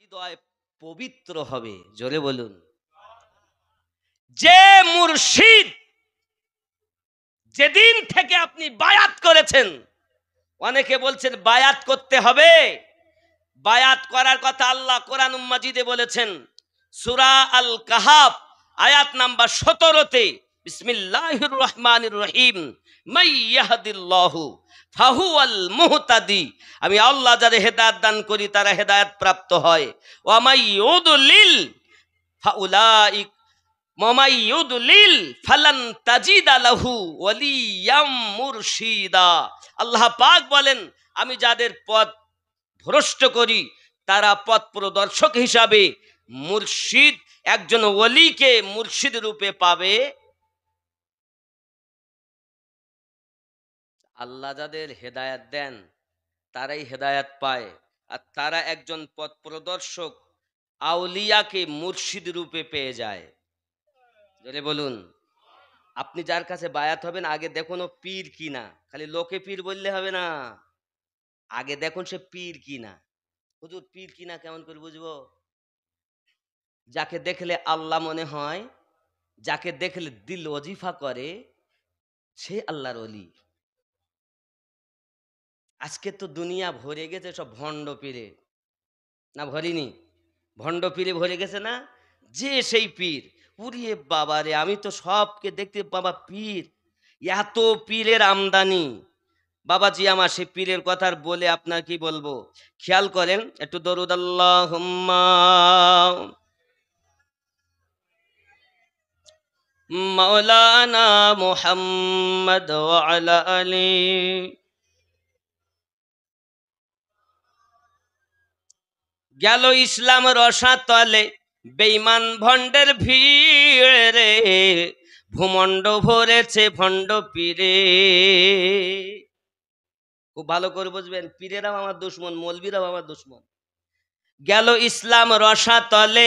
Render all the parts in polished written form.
হৃদয় পবিত্র হবে। জোরে বলুন। যে মুর্শিদ যেদিন থেকে আপনি বায়াত করেছেন, অনেকে বলছেন বায়াত করতে হবে, বায়াত করার কথা আল্লাহ কোরআন মাজিদে বলেছেন সূরা আল কাহাফ আয়াত নাম্বার 17-তে, বিসমিল্লাহির রহমানির রহিম, মান ইয়াহদিল্লাহু ফাহুয়াল মুহতাদি, আমি আল্লাহ যাদের হেদায়েত দান করি তারা হেদায়েত প্রাপ্ত হয়, ওয়া মান ইউদলিল ফাউলাইক মাই ইউদলিল ফালান তাজিদা লাহু ওয়ালিয়াম মুরশিদা। আল্লাহ পাক বলেন আমি যাদের পথ ভ্রষ্ট করি তারা পথ প্রদর্শক হিসাবে মুর্শিদ, একজন ওলিকে মুর্শিদ রূপে পাবে। আল্লাহ যাদের হেদায়াত দেন তারাই হেদায়াত পায়, আর তারা একজন পথ প্রদর্শক আউলিয়াকে মুর্শিদ রূপে পেয়ে যায়। জোরে বলুন। আপনি যার কাছে বায়াত হবেন আগে দেখুন ও পীর কিনা, খালি লোকে পীর বললে হবে না, আগে দেখুন সে পীর কিনা। হুজুর পীর কিনা কেমন করে বুঝবো? যাকে দেখলে আল্লাহ মনে হয়, যাকে দেখলে দিল ওজিফা করে, সে আল্লাহর ওলি। আজকে তো দুনিয়া ভরে গেছে সব ভণ্ড পীরে, না ভরিনি? ভণ্ড পীরে ভরে গেছে না? যে সেই পীর, পুরিয়ে বাবা রে, আমি তো সবকে দেখতে বাবা পীর, এত পীরের আমদানি। বাবাজি আমার সে পীরের কথা বলে আপনার কি বলবো, খেয়াল করেন একটু দরুদ আল্লাহুম্মা মাওলানা মুহাম্মদ ওয়া আলা আলি। গেল ইসলাম রসাতলে বেঈমান ভণ্ডের ভিড় রে, ভূমণ্ড ভরেছে ভণ্ড পীরে। খুব ভালো করে বুঝবেন, পীরেরাও আমার দুশ্মন, মৌলবীরাও আমার দুশ্মন। গেল ইসলাম রসাতলে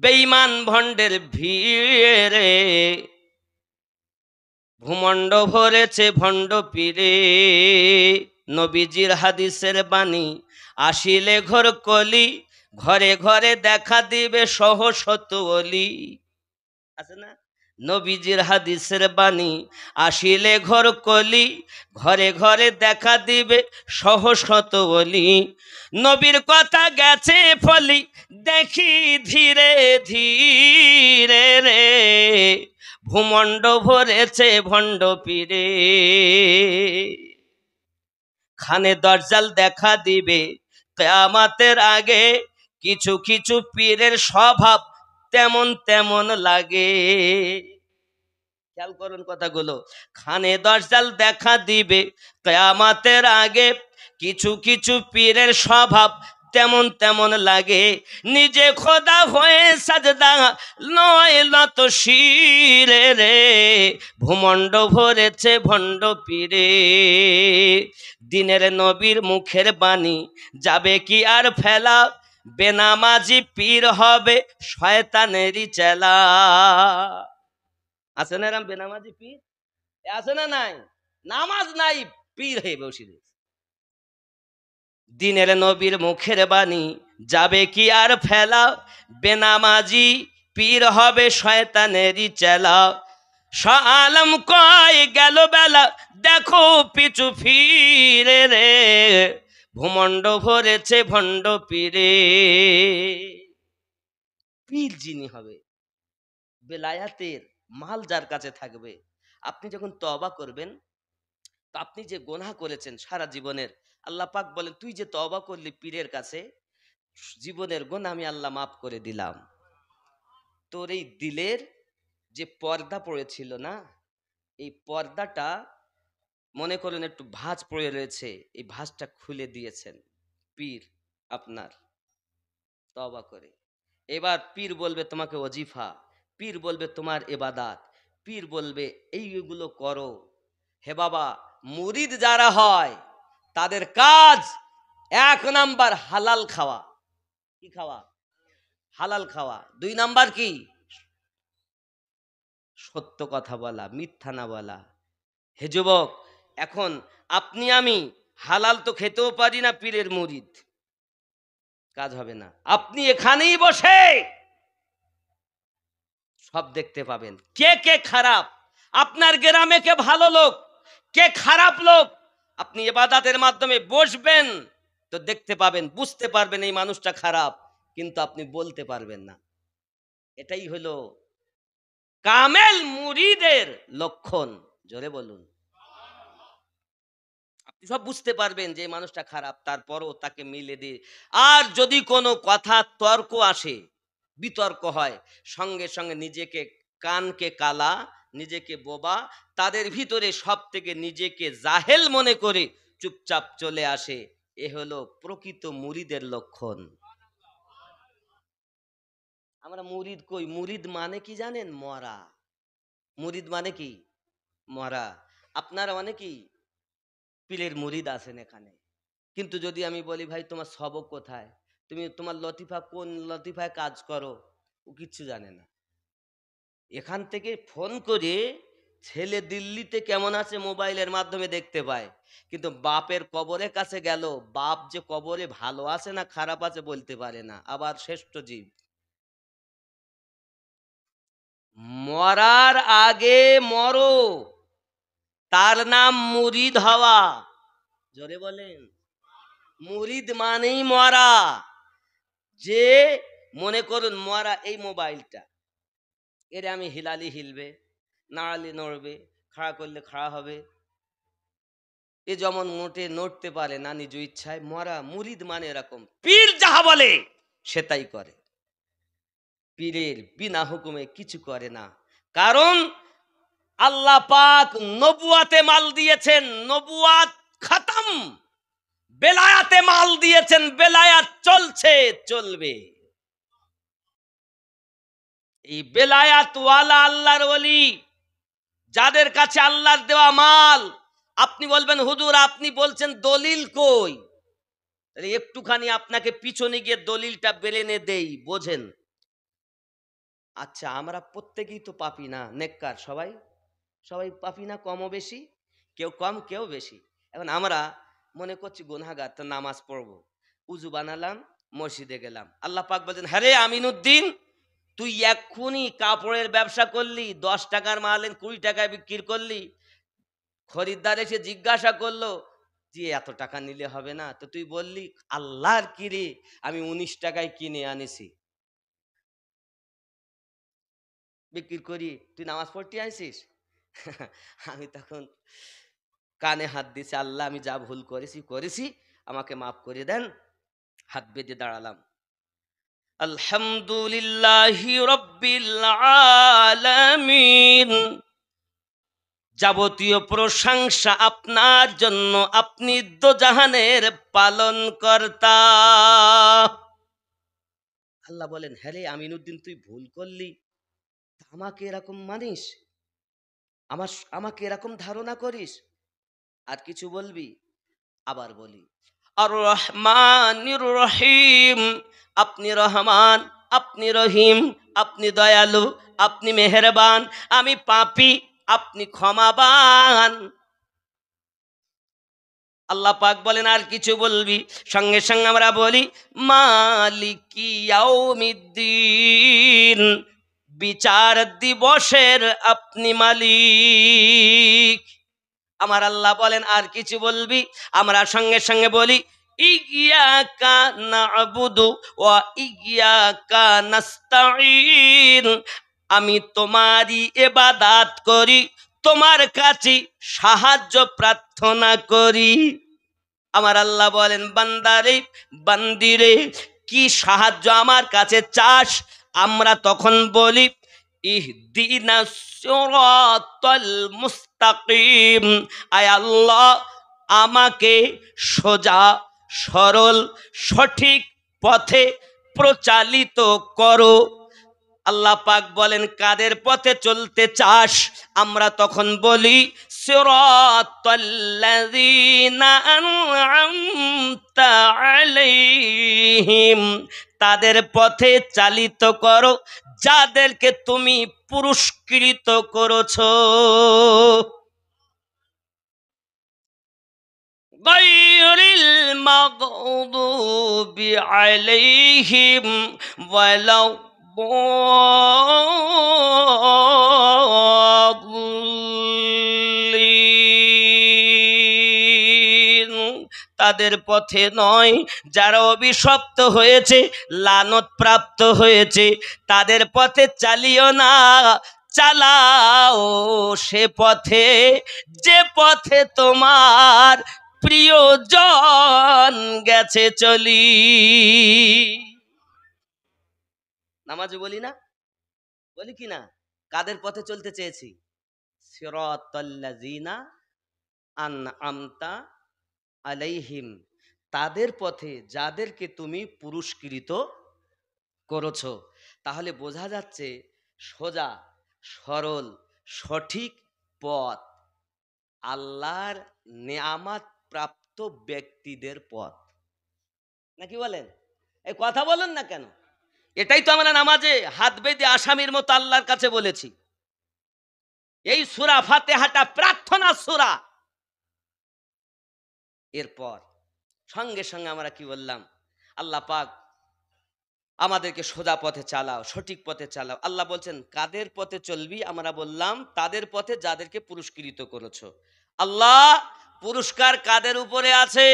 বেঈমান ভণ্ডের ভিড়ে, ভূমণ্ড ভরেছে ভণ্ড পীরে। নবীজির হাদিসের বাণী আসিলে ঘর কলি, ঘরে ঘরে দেখা দিবে সহশত ওলি। আছে না? নবীজির হাদিসের বাণী আসিলে ঘর কলি, ঘরে ঘরে দেখা দিবে সহশত ওলি। নবীর কথা গেছে ফলি দেখি ধীরে ধীরে রে, ভূমণ্ড ভরেছে ভণ্ড পীরে। খানে দরজাল দেখা দিবে কিয়ামতের আগে, কিছু কিছু পীরের স্বভাব তেমন তেমন লাগে। খেয়াল করুন কথাগুলো। খানে দরজাল দেখা দিবে কিয়ামতের আগে, কিছু কিছু পীরের স্বভাব তেমন তেমন লাগে। নিজে খোদা হয়ে সাজদা নয় নত শিরে রে, ভূমণ্ড ভরেছে ভণ্ড পীরে। দিনের নবীর মুখের বাণী যাবে কি আর ফেলা, বেনামাজি পীর হবে শয়তানেরই চেলা। আছে না এরম বেনামাজি পীর? আছে না নাই? নামাজ নাই, পীর হয়ে বসে রয়েছে। দিনের নবীর মুখের বাণী যাবে কি আর ফেলা, বেনামাজি পীর হবে শয়তানেরই চেলা। শাহ আলম কয় গেল বেলা দেখো পিছু ফিরে রে, ভূমণ্ড ভরেছে ভণ্ড পীরে। পীর যিনি হবে, বেলায়াতের মাল যার কাছে থাকবে, আপনি যখন তওবা করবেন, তো আপনি যে গোনাহ করেছেন সারা জীবনের, আল্লাহ পাক বলেন তুই যে তওবা করলি পীরের কাছে, জীবনের গোনাহ আমি আল্লাহ মাফ করে দিলাম। তোর এই দিলের যে পর্দা পড়েছিল না, এই পর্দাটা মনে করুন একটু ভাঁজ পড়ে রয়েছে, এই ভাঁজটা খুলে দিয়েছেন পীর আপনার তওবা করে। এবার পীর বলবে তোমাকে ওজিফা, পীর বলবে তোমার ইবাদত, পীর বলবে এইগুলো করো। হে বাবা, মুরিদ যারা হয় তাদের কাজ 1 নাম্বার হালাল খাওয়া। কি খাওয়া? হালাল খাওয়া। 2 নাম্বার কি? সত্য কথা বলা, মিথ্যা না বলা। হে যুবক, এখন আপনি আমি হালাল তো খেতেও পারি না, পীরের মুরিদ। কাজ হবে না। আপনি এখানেই বসে সব দেখতে পাবেন, কে কে খারাপ, আপনার গ্রামে কে ভালো লোক, কে খারাপ লোক। আপনি ইবাদতের মাধ্যমে বসবেন তো দেখতে পাবেন, বুঝতে পারবেন এই মানুষটা খারাপ, কিন্তু আপনি বলতে পারবেন না। এটাই হলো কামেল মুরিদের লক্ষণ। জোরে বলুন। আপনি সব বুঝতে পারবেন যে এই মানুষটা খারাপ, তারপরও তাকে মিলে দিয়ে। আর যদি কোনো কথা তর্ক আসে, বিতর্ক হয়, সঙ্গে সঙ্গে নিজেকে কানকে কালা, নিজেকে বোবা, তাদের ভিতরে সব থেকে নিজেকে জাহেল মনে করে চুপচাপ চলে আসে। এ হলো প্রকৃত মুরিদের লক্ষণ। আমরা মুরিদ কই? মুরিদ মানে কি জানেন? মরা। মুরিদ মানে কি? মরা। আপনারা অনেকেই পীরের মুরিদ আছেন এখানে, কিন্তু যদি আমি বলি ভাই তোমার সবক কোথায়, তুমি তোমার লতিফা কোন লতিফায় কাজ করো, ও কিচ্ছু জানে না। এখান থেকে ফোন করে ছেলে দিল্লিতে কেমন আছে মোবাইলের মাধ্যমে দেখতে পায়, কিন্তু বাপের কবরের কাছে গেল, বাপ যে কবরে ভালো আছে না খারাপ আছে বলতে পারে না। আবার শ্রেষ্ঠ জীব, মরার আগে মরো, তার নাম মুরিদ হওয়া। জোরে বলেন। মুরিদ মানেই মরা। যে মনে করুন মরা, এই মোবাইলটা, এর আমি হিলালি হিলবে, নাড়ালে নড়বে, খাড়া করলে খাড়া হবে, এ যেমন মোটে নড়তে পারে না নিজ ইচ্ছায়। মরা। মুরিদ মানে এরকম, পীর যাহা বলে সে তাই করে, পীরের বিনা হুকুমে কিছু করে না। কারণ আল্লাহ পাক নবুয়াতে মাল দিয়েছেন, নবুয়াত খতম, বেলায়াতে মাল দিয়েছেন, বেলায়াত চলছে, চলবে। এই বেলায়াত ওয়ালা আল্লাহর ওলি, যাদের কাছে আল্লাহর দেওয়া মাল, আপনি বলবেন হুজুর আপনি বলছেন দলিল কই? একটুখানি আপনাকে পিছনে গিয়ে দলিলটা বেলেনে দেই, বোঝেন। আচ্ছা, আমরা প্রত্যেকেই তো পাপী না, নেককার, সবাই সবাই পাপী না, কমও বেশি, কেউ কম কেউ বেশি। এখন আমরা মনে করছি গুনাহগার, তো নামাজ পড়বো, উজু বানালাম, মসজিদে গেলাম, আল্লাহ পাক বলছেন হ্যাঁ রে আমিনুদ্দিন, তুই এক্ষুনি কাপড়ের ব্যবসা করলি, 10 টাকার মাল 20 টাকায় বিক্রি করলি, খরিদ্দার এসে জিজ্ঞাসা করলো যে এত টাকা নিলে হবে না, তো তুই বললি আল্লাহর কি রে, আমি 19 টাকায় কিনে আনিছি, বিক্রি করি, তুই নামাজ পড়তে আইছিস? আমি তখন কানে হাত দিছি, আল্লাহ আমি যা ভুল করেছি করেছি, আমাকে মাফ করে দেন। হাত বেঁধে দাঁড়ালাম, আলহামদুলিল্লাহি রাব্বিল আলামিন, যাবতীয় প্রশংসা আপনার জন্য, আপনি দোজাহানের পালন কর্তা। আল্লাহ বলেন হ্যাঁ রে আমিনুদ্দিন, তুই ভুল করলি, আমাকে এরকম মানিস, আমাকে এরকম ধারণা করিস, আর কিছু বলবি? আবার বলি আর রহমানির রহিম, আপনি রহমান, আপনি রহিম, আপনি দয়ালু, আপনি মেহেরবান, আমি পাপী, আপনি ক্ষমাবান। আল্লাহ পাক বলেন আর কিছু বলবি? সঙ্গে সঙ্গে আমরা বলি মালিকি ইয়াউমিদ্দিন, বিচার দিবসের আপনি মালিক। আমার আল্লাহ বলেন আর কিছু বলবি? আমরা সঙ্গে সঙ্গে বলি ইয়্যাকা না'বুদু ওয়া ইয়্যাকা নাস্তাঈন, আমি তোমারই ইবাদত করি, তোমার কাছে সাহায্য প্রার্থনা করি। আমার আল্লাহ বলেন বান্দারে, বান্দিরে, কি সাহায্য আমার কাছে চাস? আমরা তখন বলি ইহদিনাস সিরাতাল মুস্তাকিম, আয় আল্লাহ আমাকে সোজা সরল সঠিক পথে প্রচালিত করো। আল্লাহ পাক বলেন কাদের পথে চলতে চাস? আমরা তখন বলি সিরাতাল্লাযীনা আন'আমতা আলাইহিম, তাদের পথে চালিত করো যাদেরকে তুমি পুরস্কৃত করেছো। গায়রিল মাগদুবি আলাইহিম ওয়ালা ضالين তাদের পথে নয় যারা অভিশপ্ত হয়েছে, লানত প্রাপ্ত হয়েছে, তাদের পথে চালিও না, চালাও সে পথে যে পথে তোমার প্রিয়জন গেছে চলি। নামাজে বলি না, বলি কি না? কাদের পথে চলতে চেয়েছি? সিরাতাল্লাযিনা আনআমতা আলাইহিম, তাদের পথে যাদেরকে তুমি পুরস্কৃত করেছো। তাহলে বোঝা যাচ্ছে সোজা সরল সঠিক পথ আল্লাহর নেয়ামত প্রাপ্ত ব্যক্তিদের পথ, নাকি বলেন? এই কথা বলেন না কেন? এটাই তো আমরা নামাজে হাত বেঁধে আসামির মতো আল্লাহর কাছে বলেছি। এই সূরা ফাতিহাটা প্রার্থনা সূরা। এরপর সঙ্গে সঙ্গে আমরা কি বললাম? আল্লাহ পাক আমাদেরকে সোজা পথে চালাও, সঠিক পথে চালাও। আল্লাহ বলছেন কাদের পথে চলবি? আমরা বললাম তাদের পথে যাদেরকে পুরস্কৃত করেছো। আল্লাহ পুরস্কার কাদের উপরে আছে?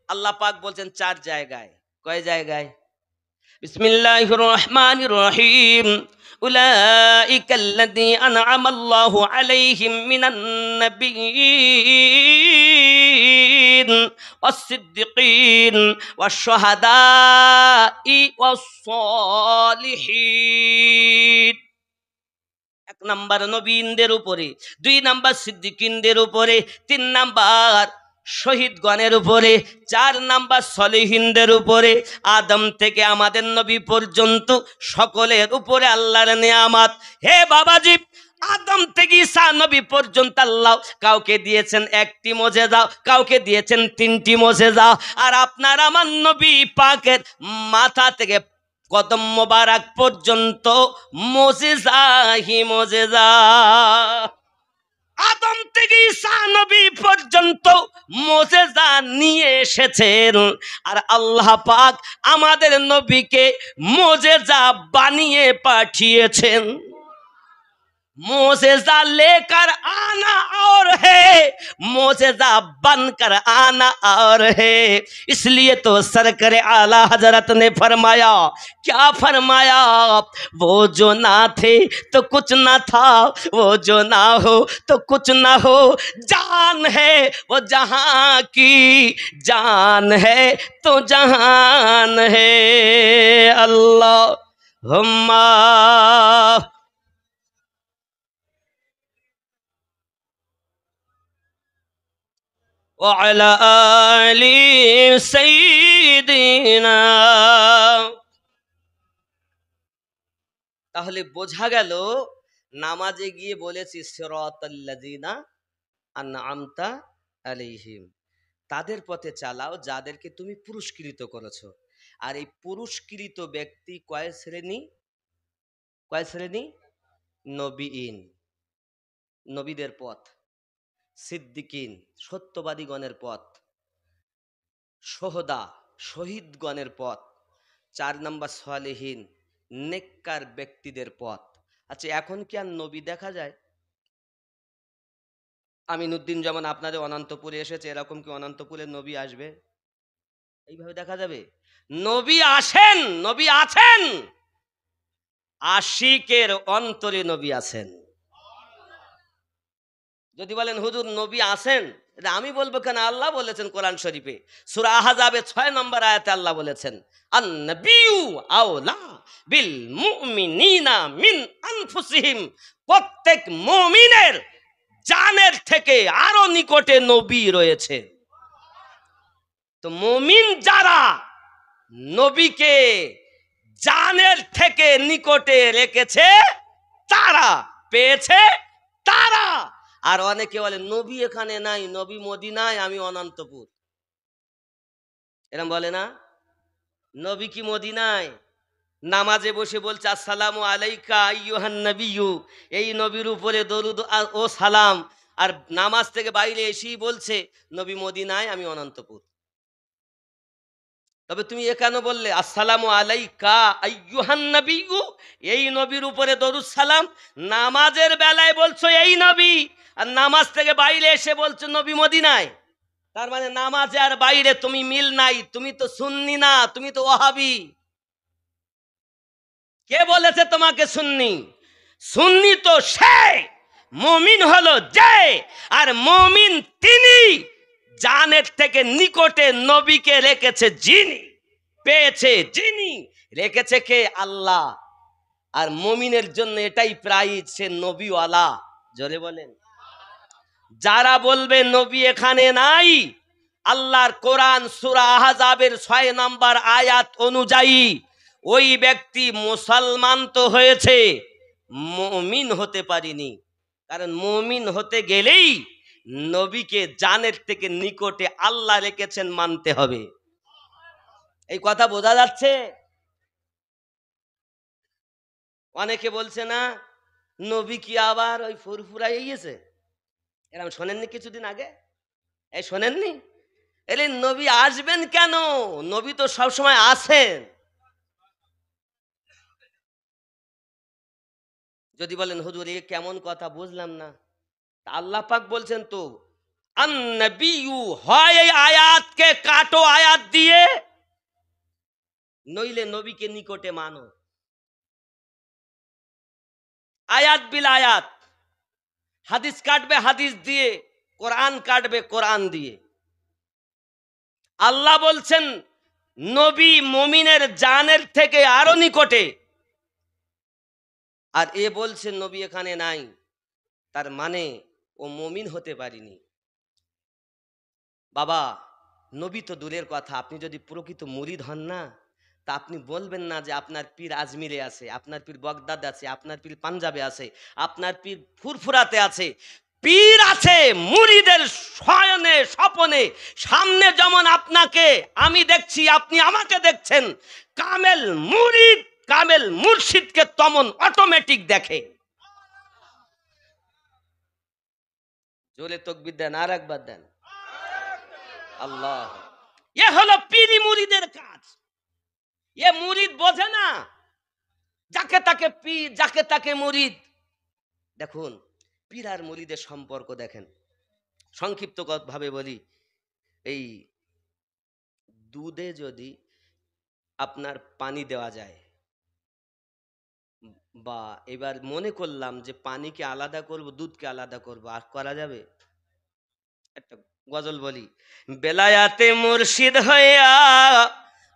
আল্লাহ পাক বলছেন 4 জায়গায়। কয় জায়গায়? বিসমিল্লাহির রহমানির রহিম। উলাইকাল্লাযী আনআমাল্লাহু আলাইহিম মিনান নাবিয়্যিন ওয়াস-সিদ্দিকিন ওয়াশ-শুহাদাই ওয়াস-সালিহিন। 1 নাম্বার নবীনদের উপরে, 2 নাম্বার সিদ্দিকিনদের উপরে, 3 নাম্বার শহীদগণের উপরে, 4 নাম্বার সলিহিনদের উপরে। আদম থেকে আমাদের নবী পর্যন্ত সকলের উপরে আল্লাহর নেয়ামত। হে বাবাজি, আদম থেকে ঈসা নবী পর্যন্ত আল্লাহ কাউকে দিয়েছেন 1টি মুজিজা, কাউকে দিয়েছেন 3টি মুজিজা। আর আপনার আমার নবী পাকের মাথা থেকে কদম মোবারক পর্যন্ত মুজিজাহি মুজিজা। আদম থেকে ঈসা নবী পর্যন্ত মুজিজা নিয়ে এসেছেন। আর আল্লাহ পাক আমাদের নবীকে মুজিজা বানিয়ে পাঠিয়েছেন। मोजेजा लेकर आना और है, मोजेजा बनकर आना और है। इसलिए तो सरकर आला हजरत ने फरमाया, क्या फरमाया? वो जो ना थे तो कुछ ना था, वो जो ना हो तो कुछ ना हो। जान है वो जहां की, जान है तो जहान है। अल्लाह हुम्मा وعلى آل سيدنا। তাহলে বোঝা গেল নামাজে গিয়ে বলেছি সিরাতাল্লাযিনা আনআমতা আলাইহিম, তাদের পথে চালাও যাদেরকে তুমি পুরস্কৃত করেছো। আর এই পুরস্কৃত ব্যক্তি কয় শ্রেণী? কয় শ্রেণী? নবীন, নবীদের পথ, সিদ্দিকিন সত্যবাদীগণের পথ, সোহদা শহীদগণের পথ, 4 নাম্বার সালেহীন নেককার ব্যক্তিদের পথ। আচ্ছা, এখন কি আর নবী দেখা যায়? আমিনুদ্দিন যেমন আপনাদের অনন্তপুরে এসেছে, এরকম কি অনন্তপুরে নবী আসবে? এইভাবে দেখা যাবে? নবী আসেন, নবী আছেন, আশিকের অন্তরে নবী আছেন। যদি বলেন হুজুর নবী আছেন, এটা আমি বলবো কেন? আল্লাহ বলেছেন কোরআন শরীফে সূরা আহজাবে 6 নম্বর আয়াতে আল্লাহ বলেছেন, আন-নাবিয়্যু আওলা বিল মুমিনিনা মিন আনফুসিহিম। প্রত্যেক মুমিনের জানের থেকে আরো নিকটে নবী রয়েছে। তো মুমিন যারা নবীকে জানের থেকে নিকটে রেখেছে তারা পেয়েছে, তারা। আর অনেকে বলে নবী এখানে নাই, নবী মদিনায়, আমি অনন্তপুর। এরকম বলে না? নবী কি মদিনায়? নামাজে বসে বলছে আসসালামু আলাইকা আইয়ুহান নবিয়্যু, এই নবীর উপরে দরুদ ও সালাম। আর নামাজ থেকে বাইরে এসেই বলছে নবী মদিনায়, আমি অনন্তপুর। তবে তুমি এ কেন বললে আসসালামু আলাইকা আইয়ুহান নবিয়্যু, এই নবীর উপরে দরুদ সালাম? নামাজের বেলায় বলছো এই নবী, আর নামাজ থেকে বাইরে এসে বলছো নবী মদিনায়। তার মানে নামাজে আর বাইরে তুমি মিল নাই, তুমি তো সুন্নি না, তুমি তো ওয়াহাবি। কে বলেছে তোমাকে সুন্নি? সুন্নি তো সে, মুমিন হলো যে, আর মুমিন তিনি জানের থেকে নিকটে নবীকে রেখেছে যিনি, পেয়েছে যিনি, রেখেছে কে? আল্লাহ। আর মুমিনের জন্য এটাই প্রাইজ, সে নবীওয়ালা। জোরে বলেন। যারা বলবে নবী এখানে নাই, আল্লাহর কোরআন সূরা আহজাবের 6 নম্বর আয়াত অনুযায়ী ওই ব্যক্তি মুসলমান তো হয়েছে, মুমিন হতে পারিনি। কারণ মুমিন হতে গেলেই নবীকে জানের থেকে নিকটে আল্লাহ রেখেছেন মানতে হবে। এই কথা বোঝা যাচ্ছে? অনেকে বলছে না নবী কি আবার ওই ফুরফুরাই গেছে, এরকম শোনেননি কিছুদিন আগে? এই শোনেননি? এলে নবী আসবেন কেন? নবী তো সবসময় আসেন। যদি বলেন হুজুর এ কেমন কথা, বুঝলাম না। আল্লাহ পাক বলছেন তো আন-নবিয়্যু, হয় এই আয়াতকে কাটো আয়াত দিয়ে, নইলে নবীকে নিকটে মানো। আয়াত বিল আয়াত, হাদিস কাটবে হাদিস দিয়ে, কোরআন কাটবে কোরআন দিয়ে। আল্লাহ বলছেন নবী মুমিনের জানের থেকে আরো নিকটে, আর এ বলছে নবী এখানে নাই, তার মানে ও মুমিন হতে পারিনি। বাবা, নবী তো দূরের কথা, আপনি যদি প্রকৃত মুরিদ হন না, তা আপনি বলবেন না যে আপনার পীর আজমিরে আছে, আপনার পীর বগদাদ আছে, আপনার পীর পাঞ্জাবে আছে, আপনার পীর ফুরফুরাতে আছে। পীর আছে মুরিদের শয়নে স্বপনে, সামনে যেমন আপনাকে আমি দেখছি, আপনি আমাকে দেখছেন। কামেল মুরিদ, কামেল মুর্শিদকে তেমন অটোমেটিক দেখে। জোরে তাকবীর দেন, আর একবার দেন। আল্লাহ, এ হলো পীরি মুরিদের কাজ। এ মুরিদ বোঝে না, যাকে তাকে পীর, যাকে তাকে মুরিদ। দেখুন পীর আর মুরিদের সম্পর্ক দেখেন, সংক্ষিপ্ত ভাবে বলি। এই দুধে যদি আপনার পানি দেওয়া যায়, বা এবার মনে করলাম যে পানিকে আলাদা করব, দুধকে আলাদা করব, আর করা যাবে? একটা গজল বলি, বেলায়াতে মুর্শিদ হইয়া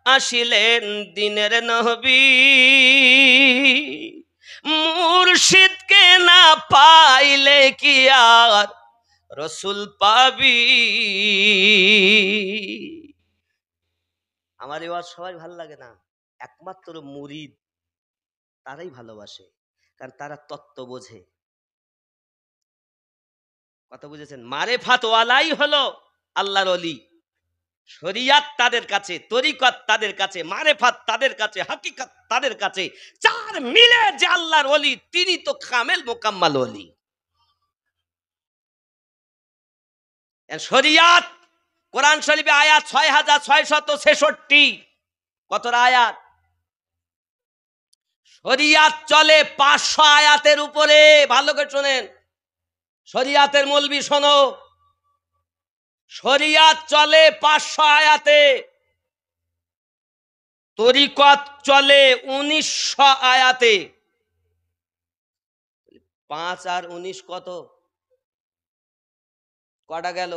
আসিলেন দিনের নবী, মুর্শিদকে না পাইলে কি আর রসুল পাবি। আমার এবার সবাই ভাল লাগে না, একমাত্র মুরিদ তারাই ভালোবাসে, কারণ তারা তত্ত্ব বোঝে। কথা বুঝেছেন? মারেফাত ওয়ালাই হলো আল্লাহর ওলি। শরিয়াত তাদের কাছে, তরিকত তাদের কাছে, মারেফাত তাদের কাছে, হাকিকত তাদের কাছে। চার মিলে যে আল্লাহর ওলি, তিনি তো কামেল মোকাম্মাল ওলি। শরিয়াত, কোরআন শরীফে আয়াত 6666। কতটা আয়াত? শরিয়াত চলে 500 আয়াতের উপরে। ভালো করে শোনেন, শরিয়াতের মৌলবি শোনো, শরিয়াত চলে 500 আয়াতে, তরিকত চলে 1900 আয়াতে। 5 আর 19 কত? কটা গেল?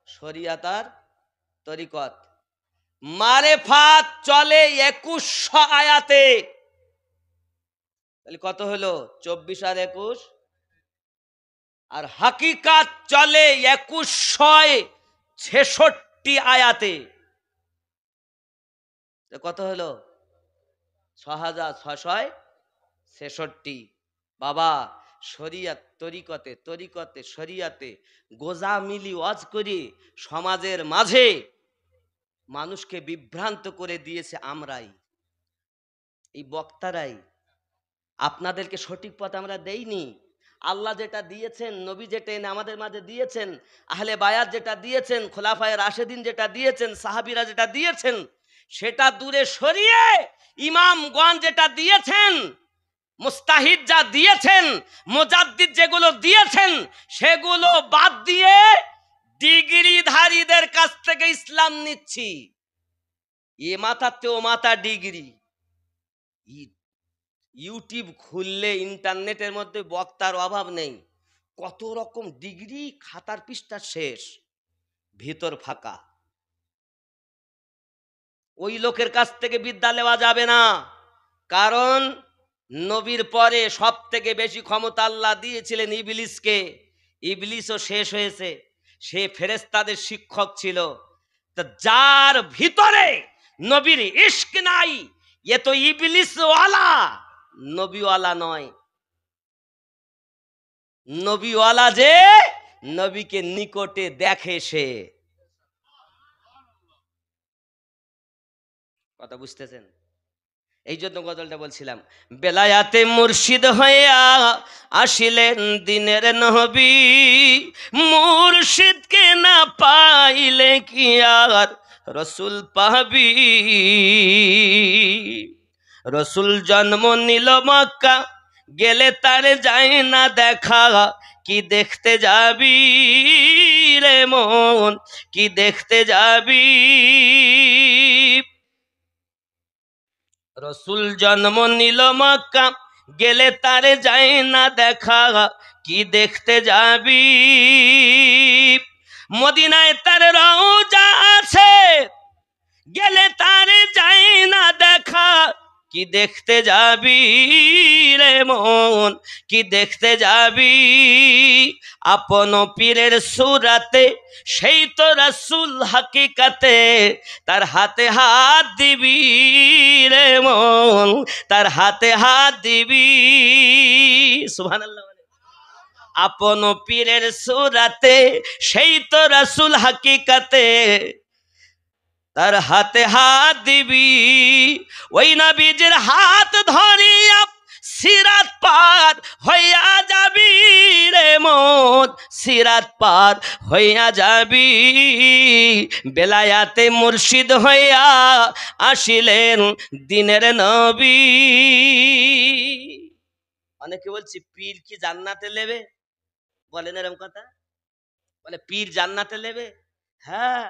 শরিয়াত আর তরিকত। মারেফাত চলে 2100 আয়াতে, তাহলে কত হলো? 24 আর 21। আর হাকিকাত চলে 2166 আয়াতে, কত হলো? 6666। বাবা, শরিয়াত তরিকতে, তরিকতে শরিয়াতে গোজামিলি ওয়াজ করে সমাজের মাঝে মানুষকে বিভ্রান্ত করে দিয়েছে আমরাই, এই বক্তারাই। আপনাদেরকে সঠিক পথ আমরা দেইনি, আল্লাহ যেটা দিয়েছেন, নবী যেটা এনে আমাদের মাঝে দিয়েছেন, আহলে বায়াত যেটা দিয়েছেন, খোলাফায়ে রাশেদিন যেটা দিয়েছেন, সাহাবীরা যেটা দিয়েছেন, সেটা দূরে সরিয়ে ইমামগণ যেটা দিয়েছেন, মুস্তাহিদ যা দিয়েছেন, মুজাদ্দিদ যেগুলো দিয়েছেন, সেগুলো বাদ দিয়ে ডিগ্রিধারীদের কাছ থেকে ইসলাম নিচ্ছি। এ মাথাতে ও মাথা ডিগ্রি। ইউটিউব খুললে ইন্টারনেটের মধ্যে বক্তার অভাব নেই, কত রকম ডিগ্রি, খাতার পৃষ্ঠা শেষ, ভিতর ফাঁকা। ওই লোকের কাছ থেকে বিদ্যা নেওয়া যাবে না, কারণ নবীর পরে সব থেকে বেশি ক্ষমতা আল্লাহ দিয়েছিলেন ইবলিসকে। ইবলিসও শেষ হয়েছে, সে ফেরেশতাদের শিক্ষক ছিল। তো যার ভিতরে নবীর ইশক নাই, এ তো ইবলিসওয়ালা, নবীওয়ালা নয়। নবীওয়ালা যে নবীকে নিকটে দেখে, সে। কথা বুঝতেছেন? এই জন্য গজলটা বলছিলাম, বেলায়াতে মুর্শিদ হইয়া আসিলেন দিনের নবী, মুর্শিদকে না পাইলে কি আর রসুল পাবি। রসুল জন্ম নিল মক্কা, গেলে তার যায় না দেখা, কি দেখতে যাবি রে মন, কি দেখতে যাবি। রসুল জন্ম নিল মক্কা, গেলে তারে যায় না দেখা, কি দেখতে যাবি। মদিনায় তার রওজা আছে, গেলে তারে যায় না দেখা, কি দেখতে যাবি রে মন, কি দেখতে যাবি। আপন পীরের সুরাতে সেই তো রাসূল হাকিকাতে, তার হাতে হাত দিবি রে মন, তার হাতে হাত দিবি। সুবহানাল্লাহ। আপন পীরের সুরাতে সেই তো রাসূল হাকিকাতে, তার হাতে হাত দিবি। ওই নবীজির হাত ধরিয়া সিরাত পার হইয়া যাবি রে মন, সিরাত পার হইয়া যাবি। বেলায়াতে মুর্শিদ হইয়া আসিলেন দিনের নবী। অনেকে বলছি পীর কি জান্নাতে নেবে, বলেন এরকম কথা? বলে পীর জান্নাতে নেবে। হ্যাঁ,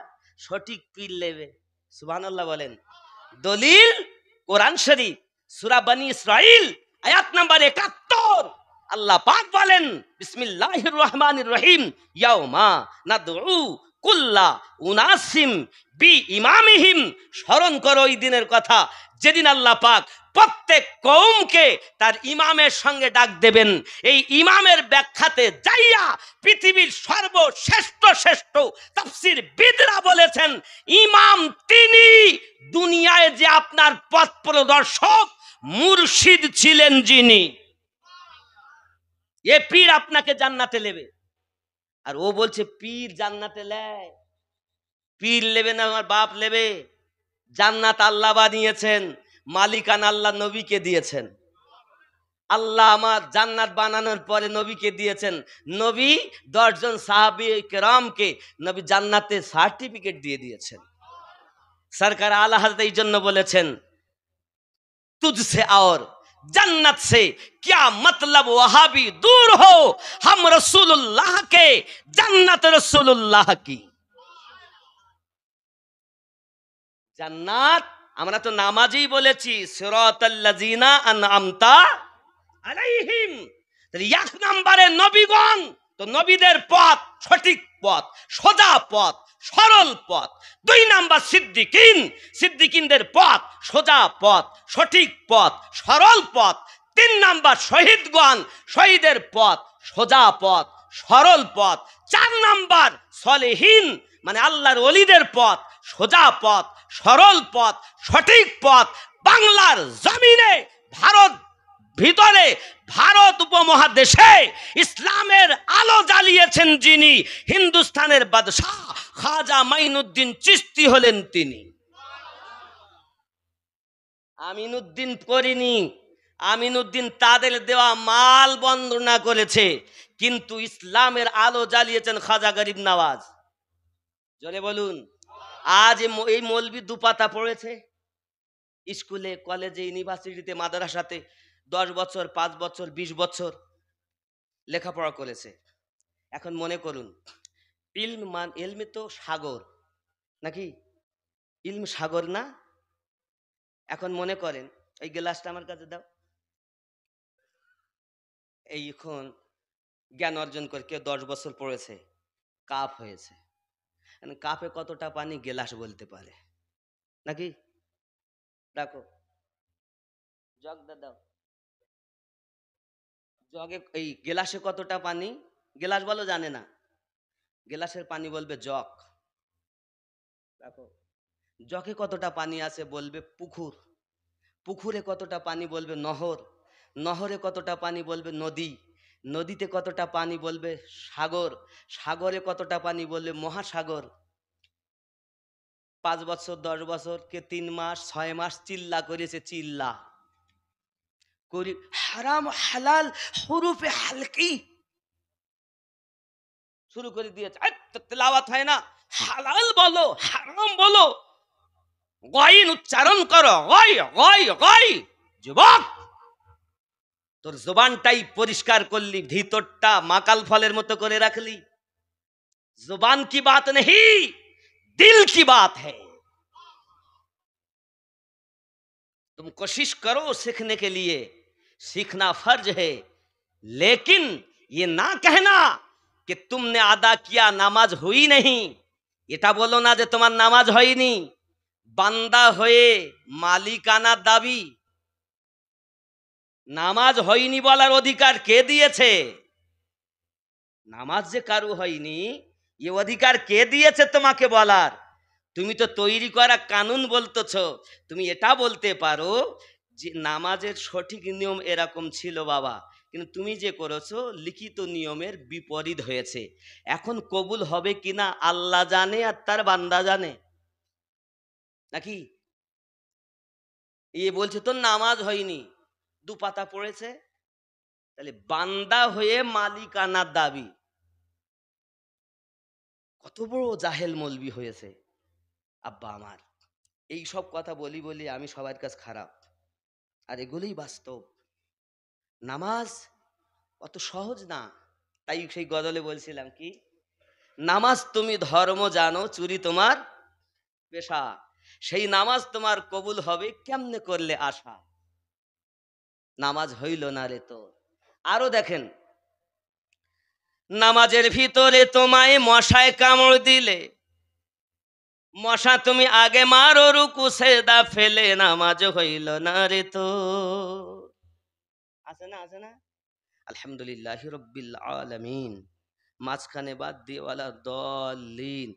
সঠিক পীর নেবে। সুবহানাল্লাহ বলেন। দলিল কোরআন শরীফ সূরা বনী ইসরাইল আয়াত নাম্বার ৭১। আল্লাহ পাক বলেন, বিসমিল্লাহির রহমানির রহিম, ইয়াউমা নাদউ কুল্লা উনাসিম বি ইমামিহিম। স্মরণ করো ওই দিনের কথা, যেদিন আল্লাহ পাক প্রত্যেক কওমকে তার ইমামের সঙ্গে ডাক দেবেন। এই ইমামের ব্যাখ্যাতে যাইয়া পৃথিবীর সর্বশ্রেষ্ঠ তাফসীরবিদরা বলেছেন, ইমাম তিনি, দুনিয়ায় যে আপনার পথ প্রদর্শক মুর্শিদ ছিলেন যিনি। এ পীর আপনাকে জান্নাতে নেবে। আর ও বলছে পীর জান্নাতে নেয়। পীর নেবে না, আমার বাপ নেবে। জান্নাত আল্লাহ বানিয়েছেন, মালিকানা আল্লাহ নবীকে দিয়েছেন। আল্লাহ আমার জান্নাত বানানোর পরে নবীকে দিয়েছেন। নবী 10 জন সাহাবী কেরামকে নবী জান্নাতের সার্টিফিকেট দিয়ে দিয়েছেন। সরকার আলা হযরত এই জন্য বলেছেন, তুঝসে और जन्नत से क्या मतलब वहाबी दूर हो, हम रसूलुल्लाह के जन्नत रसूलुल्लाह की। জান্নাত আমরা তো নামাজেই বলেছি, সিরাতাল্লাযিনা আনআমতা আলাইহিম। তাহলে 1 নম্বরে নবীগণ, তো নবীদের পথ সঠিক পথ, সোজা পথ, সরল পথ। 2 নাম্বার সিদ্দিকিন, সিদ্দিকিনদের পথ সোজা পথ, সঠিক পথ, সরল পথ। 3 নাম্বার শহীদগণ, শহীদের পথ সোজা পথ, সরল পথ। 4 নাম্বার সলেহীন, মানে আল্লাহর ওলিদের পথ সোজা পথ, সরল পথ, সঠিক পথ। বাংলার জমিনে, ভারত ভিতরে, ভারত উপমহাদেশে ইসলামের আলো জ্বালিয়েছেন যিনি, হিন্দুস্তানের বাদশাহ খাজা মাইনুদ্দিন চিশতি হলেন তিনি। আমিনুদ্দিন করিনি, আমিনউদ্দিন তাদের দেওয়া মাল বর্ণনা করেছে, কিন্তু ইসলামের আলো জ্বালিয়েছেন খাজা গরিব নওয়াজ। জোরে বলুন। আজ এই মৌলবি দুপাতা পড়েছে, স্কুলে কলেজে ইউনিভার্সিটিতে মাদ্রাসাতে 10 বছর 5 বছর 20 বছর লেখাপড়া করেছে। এখন মনে করুন ইলমে তো সাগর নাকি, ইলম সাগর না? এখন মনে করেন এই গ্লাসটা আমার কাছে দাও, এইখন জ্ঞান অর্জন করে কেউ 10 বছর পড়েছে, কাপ হয়েছে, কাপে কতটা পানি গ্লাস বলতে পারে নাকি? রাখো জগটা দাও, জগে এই গ্লাসে কতটা পানি, গ্লাস বলো জানে না, গ্লাসের পানি বলবে জগ। রাখো জগে কতটা পানি আছে বলবে পুকুর, পুকুরে কতটা পানি বলবে নহর, নহরে কতটা পানি বলবে নদী, নদীতে কতটা পানি বলবে সাগর, সাগরে কতটা পানি বলবে মহাসাগর। 5 বছর 10 বছর কে 3 মাস 6 মাস চিল্লা করেছে, চিল্লা করি হারাম হালাল হুরুফে হালকি শুরু করে দিয়েছে। তেলাওয়াত হয় না, হালাল বলো হারাম বলো, গয়ন উচ্চারণ করো, গয় গয় গয়। যুবক তোর জবানটাই পরিষ্কার করলি, ভিতরটা মাকাল ফলের মতো করে রাখলি। জবান কি বাত नहीं, दिल की बात है। तुम कोशिश करो सीखने के लिए, सीखना फर्ज है, लेकिन ये ना कहना कि तुमने अदा किया नामाज हुई नहीं। এটা বলো না যে তোমার নামাজ হয়নি। বান্দা হয়ে মালিকানা দাবি, নামাজ হয়নি বলার অধিকার কে দিয়েছে? নামাজ যে কারু হয়নি এ অধিকার কে দিয়েছে তোমাকে বলার? তুমি তো তৈরি করা কানুন বলতেছ। তুমি এটা বলতে পারো যে নামাজের সঠিক নিয়ম এরকম ছিল বাবা, কিন্তু তুমি যে করেছো লিখিত নিয়মের বিপরীত হয়েছে। এখন কবুল হবে কিনা আল্লাহ জানে আর তার বান্দা জানে নাকি? এ বলছে তো নামাজ হয়নি, দুপাতা পড়েছে, তাহলে বান্দা হয়ে মালিকানার দাবি। কত বড় জাহেল মৌলবি হয়েছে আব্বা আমার। এই সব কথা বলি বলি আমি সবার কাছে খারাপ, আর এগুলোই বাস্তব। নামাজ অত সহজ না। তাই সেই গজলে বলছিলাম কি, নামাজ তুমি ধর্ম জানো, চুরি তোমার পেশা। সেই নামাজ তোমার কবুল হবে কেমনে করলে আশা, নামাজ হইল না রে তো। আরো দেখেন, নামাজের ভিতরে তোমায় মশায় কামড় দিলে, মশা তুমি আগে মারো রুকু সেজদা ফেলে, নামাজ হইল না রে তো। আছে না, আছে না? আলহামদুলিল্লাহ রব্বিল আলামিন, মাঝখানে বাদ দিয়ে ওয়ালা দলিন,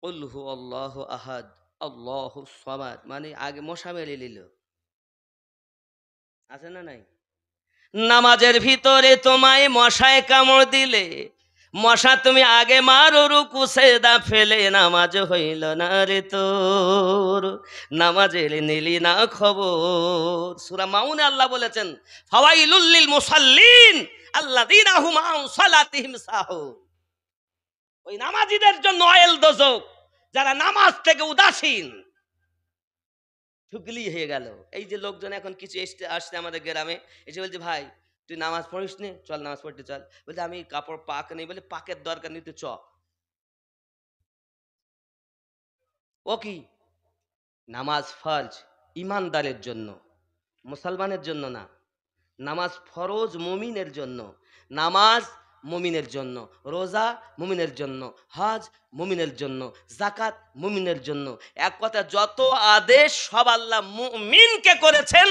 কুল হু আল্লাহু আহাদ আল্লাহুস সামাদ, মানে আগে মশা মেরে নিল। আছে না নাই? নামাজের ভিতরে তোমায় মশায় কামড় দিলে, মশা তুমি আগে মারো রুকু সেজদা ফেলে, নামাজ হইল না রে তোর, নামাজের নিলি না খবর। সূরা মাউনে আল্লাহ বলেছেন ফাওয়াইলুল লিল মুসাল্লিন আল্লাযীনা হুম আন সালাতিহিম সাহুন। ওই নামাজীদের জন্য অয়েল দোজক, যারা নামাজ থেকে উদাসীন। ঠুকলি হয়ে গেল। এই যে লোকজন এখন কিছু আসছে আমাদের গ্রামে, এসে বলছে ভাই তুই নামাজ পড়িস নি, চল নামাজ পড়তে চল। বলছে আমি কাপড় পাক নেই, বলে পাকের দরকার নেই, তুই চ। ও কি? নামাজ ফরজ ইমানদারের জন্য, মুসলমানের জন্য না। নামাজ ফরজ মুমিনের জন্য, নামাজ মুমিনের জন্য, রোজা মুমিনের জন্য, হজ মুমিনের জন্য, যাকাত মুমিনের জন্য। এক কথা যত আদেশ সব আল্লাহ মুমিনকে করেছেন,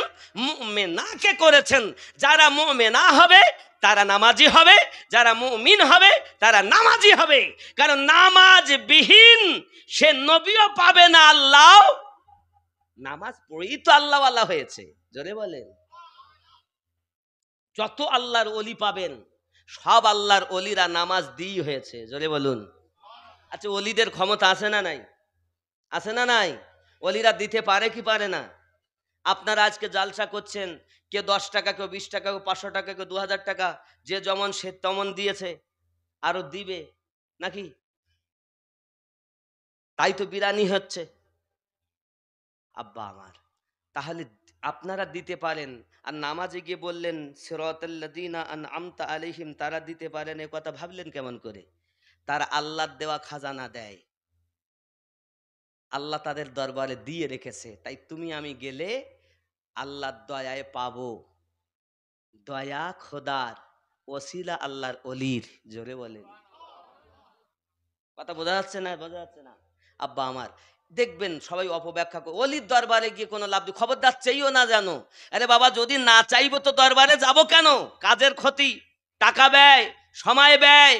মুমিনাকে করেছেন। যারা মুমিনা হবে তারা নামাজি হবে, যারা মুমিন হবে তারা নামাজি হবে। কারণ নামাজ বিহীন সে নবীও পাবে না, আল্লাহ নামাজ পড়েই তো আল্লাহওয়ালা হয়েছে। জোরে বলেন। যত আল্লাহর ওলি পাবেন সব আল্লাহর ওলিরা নামাজ দিয়ে হয়েছে। জোরে বলুন। আচ্ছা, ওলিদের ক্ষমতা আছে না নাই? আছে না নাই? ওলিরা দিতে পারে কি পারে না? আপনারা আজকে জালসা করছেন, কে 10 টাকা, কেউ 20 টাকা, কেউ 500 টাকা, কেউ 2000 টাকা, যে যেমন সে তেমন দিয়েছে, আরো দিবে নাকি? তাই তো বিরানি হচ্ছে। আব্বা আমার, তাহলে আপনারা দিতে পারেন, আর নামাজে গিয়ে বললেন সিরাতাল্লাযীনা আনআমতা আলাইহিম, তারা দিতে পারেন, এ কথা ভাবলেন কেমন করে? তারা আল্লাহর দেওয়া খাজানা দেয়, আল্লাহ তাদের দরবারে দিয়ে রেখেছে, তাই তুমি আমি গেলে আল্লাহর দয়ায় পাবো। দয়া খোদার, ওসিলা আল্লাহর অলির। জোরে বলেন, কথা বোঝা যাচ্ছে না? বোঝা যাচ্ছে না? আব্বা আমার, দেখবেন সবাই অপব্যাখ্যা করে, অলির দরবারে গিয়ে কোনো লাভ নেই, খবরদার চাইও না জানো। আরে বাবা, যদি না চাইবো তো দরবারে যাব কেন? কাজের ক্ষতি, টাকা ব্যয়, সময় ব্যয়,